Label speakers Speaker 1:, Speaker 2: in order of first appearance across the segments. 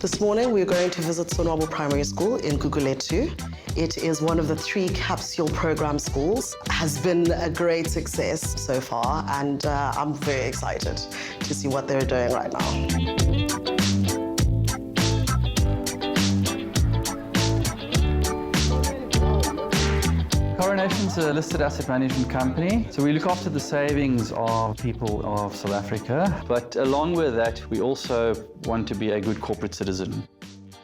Speaker 1: This morning we're going to visit Sonwabo Primary School in Gugulethu. It is one of the 3 capsule program schools. Has been a great success so far, and I'm very excited to see what they're doing right now.
Speaker 2: Coronation is a listed asset management company, so we look after the savings of people of South Africa, but along with that, we also want to be a good corporate citizen.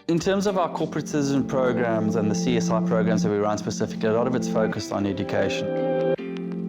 Speaker 2: In terms of our corporate citizen programs and the CSI programs that we run specifically, a lot of it's focused on education.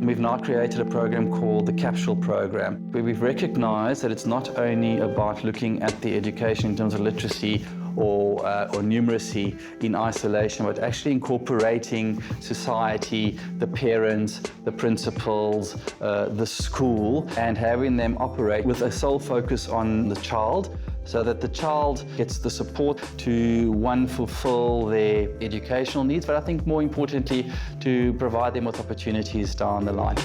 Speaker 2: We've now created a program called the Capsule Program, where we've recognized that it's not only about looking at the education in terms of literacy or numeracy in isolation, but actually incorporating society, the parents, the principals, the school, and having them operate with a sole focus on the child, so that the child gets the support to, one, fulfill their educational needs, but I think more importantly, to provide them with opportunities down the line.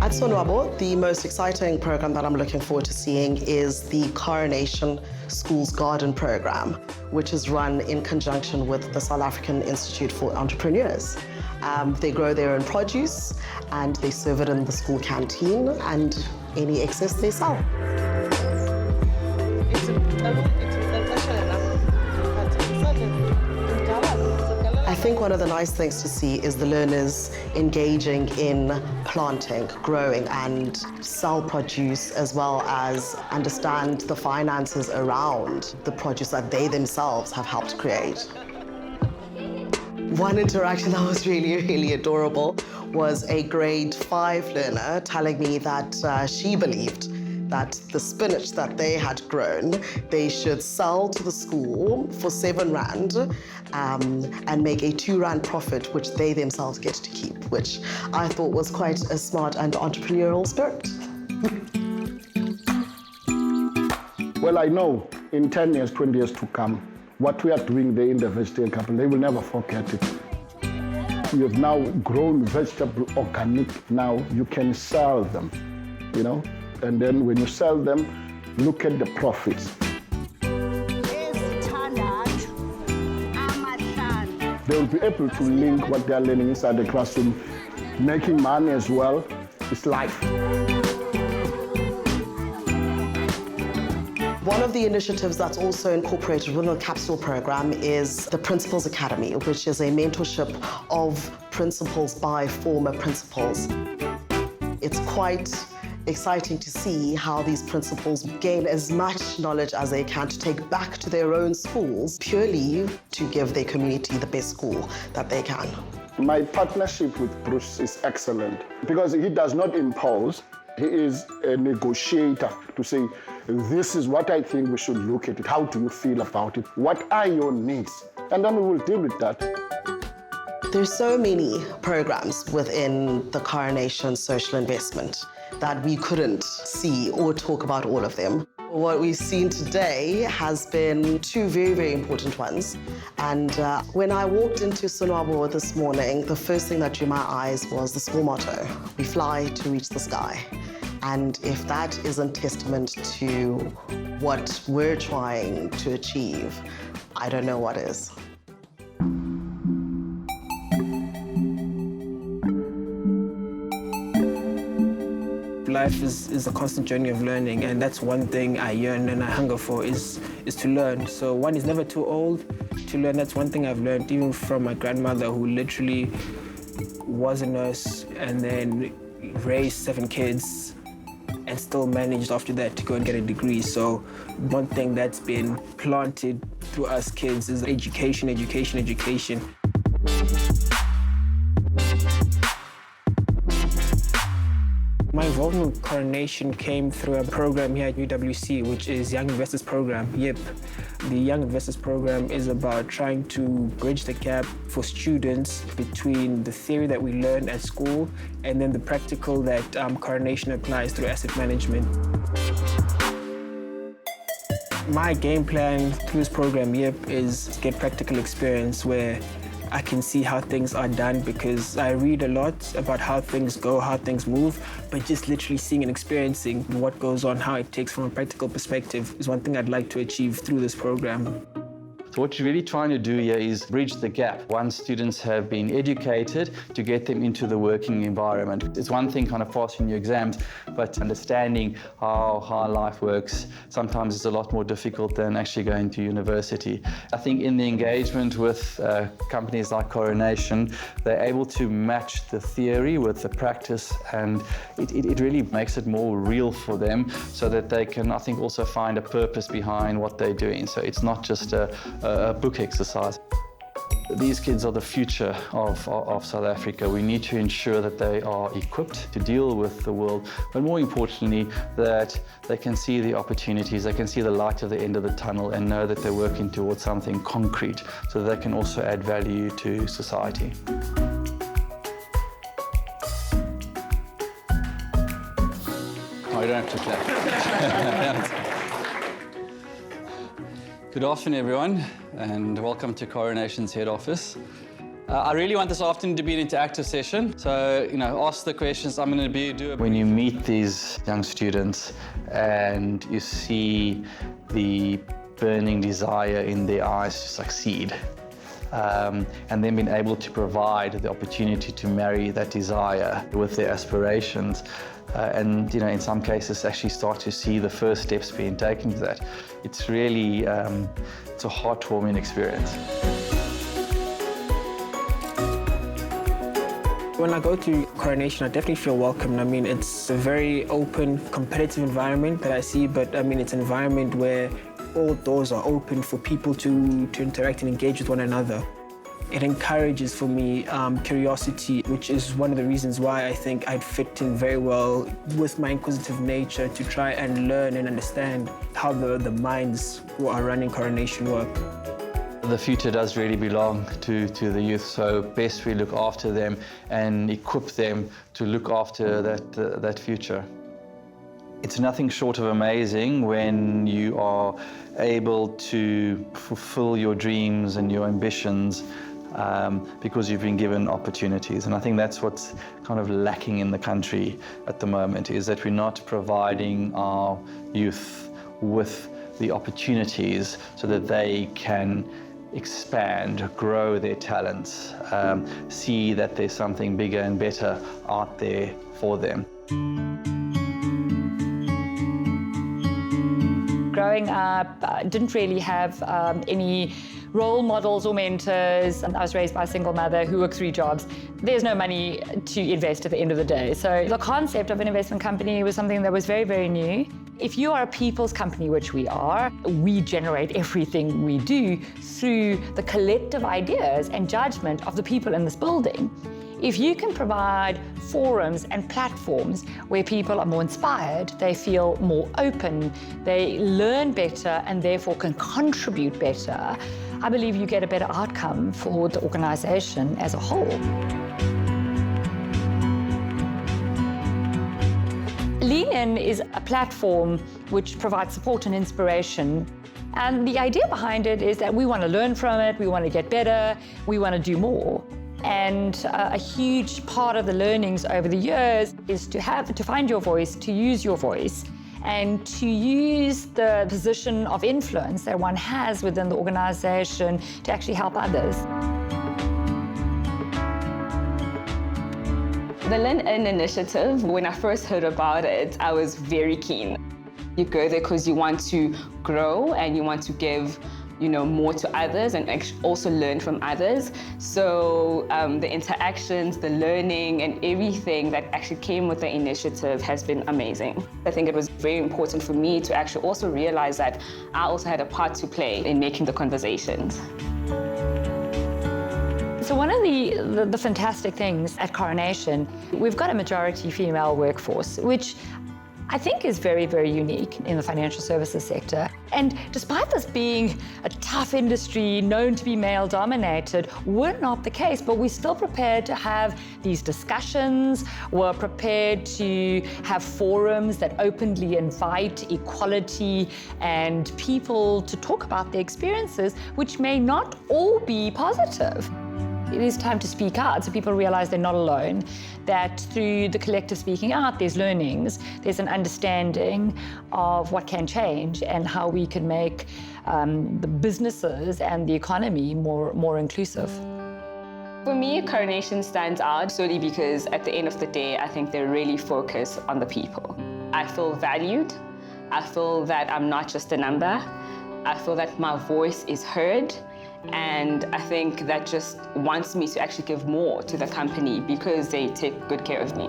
Speaker 1: At Sonwabo, the most exciting program that I'm looking forward to seeing is the Coronation Schools Garden program, which is run in conjunction with the South African Institute for Entrepreneurs. They grow their own produce and they serve it in the school canteen, and any excess they sell. I think one of the nice things to see is the learners engaging in planting, growing, and sell produce, as well as understand the finances around the produce that they themselves have helped create. One interaction that was really, really adorable was a grade 5 learner telling me that she believed that the spinach that they had grown, they should sell to the school for 7 Rand and make a 2 Rand profit, which they themselves get to keep, which I thought was quite a smart and entrepreneurial spirit.
Speaker 3: Well, I know in 10 years, 20 years to come, what we are doing there in the vegetable company, they will never forget it. We have now grown vegetable organic. Now you can sell them, you know? And then when you sell them, look at the profits. They will be able to link what they are learning inside the classroom, making money as well. It's life.
Speaker 1: One of the initiatives that's also incorporated within the capsule program is the Principals Academy, which is a mentorship of principals by former principals. It's quite exciting to see how these principals gain as much knowledge as they can to take back to their own schools, purely to give their community the best school that they can.
Speaker 3: My partnership with Bruce is excellent because he does not impose. He is a negotiator to say, this is what I think we should look at it. How do you feel about it? What are your needs? And then we will deal with that.
Speaker 1: There's so many programs within the Coronation social investment that we couldn't see or talk about all of them. What we've seen today has been 2 very, very important ones. And when I walked into Sonwabo this morning, the first thing that drew my eyes was the school motto, "We fly to reach the sky." And if that isn't testament to what we're trying to achieve, I don't know what is.
Speaker 4: Life is a constant journey of learning, and that's one thing I yearn and I hunger for is to learn. So one is never too old to learn. That's one thing I've learned, even from my grandmother, who literally was a nurse and then raised 7 kids and still managed after that to go and get a degree. So one thing that's been planted through us kids is education, education, education. My involvement with Coronation came through a program here at UWC, which is Young Investors Program, YIP. The Young Investors Program is about trying to bridge the gap for students between the theory that we learn at school and then the practical that Coronation applies through asset management. My game plan through this program, YIP, is to get practical experience where I can see how things are done because I read a lot about how things go, how things move, but just literally seeing and experiencing what goes on, how it takes from a practical perspective is one thing I'd like to achieve through this program.
Speaker 2: So what you're really trying to do here is bridge the gap. Once students have been educated, to get them into the working environment. It's one thing kind of passing your exams, but understanding how higher life works sometimes is a lot more difficult than actually going to university. I think in the engagement with companies like Coronation, they're able to match the theory with the practice, and it really makes it more real for them so that they can, I think, also find a purpose behind what they're doing. So it's not just a book exercise. These kids are the future of South Africa. We need to ensure that they are equipped to deal with the world, but more importantly, that they can see the opportunities, they can see the light at the end of the tunnel and know that they're working towards something concrete so that they can also add value to society. Oh, you don't have to clap. Good afternoon, everyone, and welcome to Coronation's head office. I really want this afternoon to be an interactive session, so, ask the questions I'm going to do. When you meet these young students and you see the burning desire in their eyes to succeed, and then being able to provide the opportunity to marry that desire with their aspirations, and in some cases actually start to see the first steps being taken to that. It's really it's a heartwarming experience.
Speaker 4: When I go to Coronation, I definitely feel welcome. I mean, it's a very open, competitive environment that I see, but I mean, it's an environment where all doors are open for people to interact and engage with one another. It encourages for me curiosity, which is one of the reasons why I think I'd fit in very well with my inquisitive nature to try and learn and understand how the minds who are running Coronation work.
Speaker 2: The future does really belong to the youth, so best we look after them and equip them to look after that future. It's nothing short of amazing when you are able to fulfill your dreams and your ambitions because you've been given opportunities. And I think that's what's kind of lacking in the country at the moment, is that we're not providing our youth with the opportunities so that they can expand, grow their talents, see that there's something bigger and better out there for them.
Speaker 5: Growing up, I didn't really have any role models or mentors. I was raised by a single mother who worked 3 jobs. There's no money to invest at the end of the day. So the concept of an investment company was something that was very, very new. If you are a people's company, which we are, we generate everything we do through the collective ideas and judgment of the people in this building. If you can provide forums and platforms where people are more inspired, they feel more open, they learn better and therefore can contribute better, I believe you get a better outcome for the organization as a whole. Lean In is a platform which provides support and inspiration. And the idea behind it is that we want to learn from it, we want to get better, we want to do more. And a huge part of the learnings over the years is to find your voice, to use your voice, and to use the position of influence that one has within the organization to actually help others.
Speaker 6: The Lean In initiative, when I first heard about it, I was very keen. You go there because you want to grow and you want to give more to others and also learn from others. So the interactions, the learning and everything that actually came with the initiative has been amazing. I think it was very important for me to actually also realize that I also had a part to play in making the conversations.
Speaker 5: So one of the fantastic things at Coronation, we've got a majority female workforce, which I think is very, very unique in the financial services sector. And despite this being a tough industry, known to be male-dominated, we're not the case, but we're still prepared to have these discussions. We're prepared to have forums that openly invite equality and people to talk about their experiences, which may not all be positive. It is time to speak out so people realize they're not alone, that through the collective speaking out, there's learnings, there's an understanding of what can change and how we can make the businesses and the economy more inclusive.
Speaker 6: For me, Coronation stands out solely because at the end of the day, I think they really focus on the people. I feel valued. I feel that I'm not just a number. I feel that my voice is heard. And I think that just wants me to actually give more to the company because they take good care of me.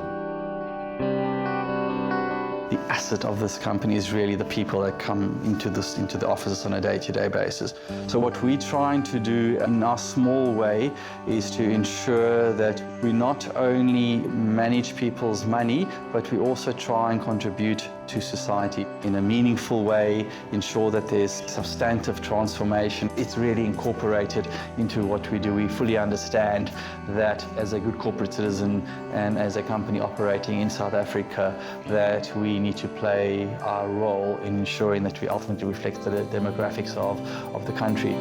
Speaker 2: The asset of this company is really the people that come into the offices on a day-to-day basis. So what we're trying to do in our small way is to ensure that we not only manage people's money, but we also try and contribute to society in a meaningful way, ensure that there's substantive transformation. It's really incorporated into what we do. We fully understand that as a good corporate citizen and as a company operating in South Africa, that we need to play our role in ensuring that we ultimately reflect the demographics of the country.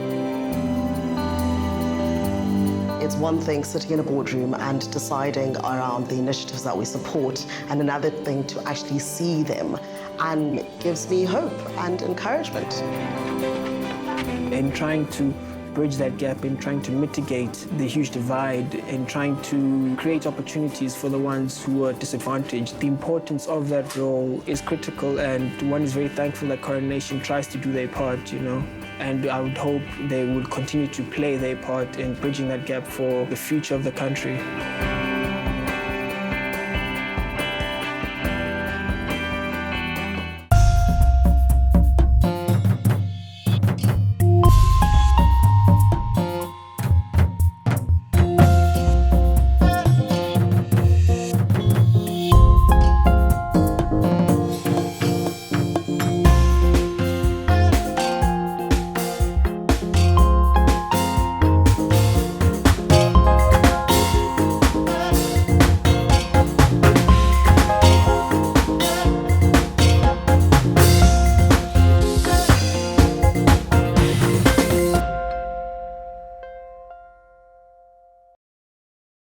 Speaker 1: It's one thing sitting in a boardroom and deciding around the initiatives that we support, and another thing to actually see them, and it gives me hope and encouragement.
Speaker 4: In trying to bridge that gap, in trying to mitigate the huge divide, in trying to create opportunities for the ones who are disadvantaged, the importance of that role is critical, and one is very thankful that Coronation tries to do their part, and I would hope they would continue to play their part in bridging that gap for the future of the country.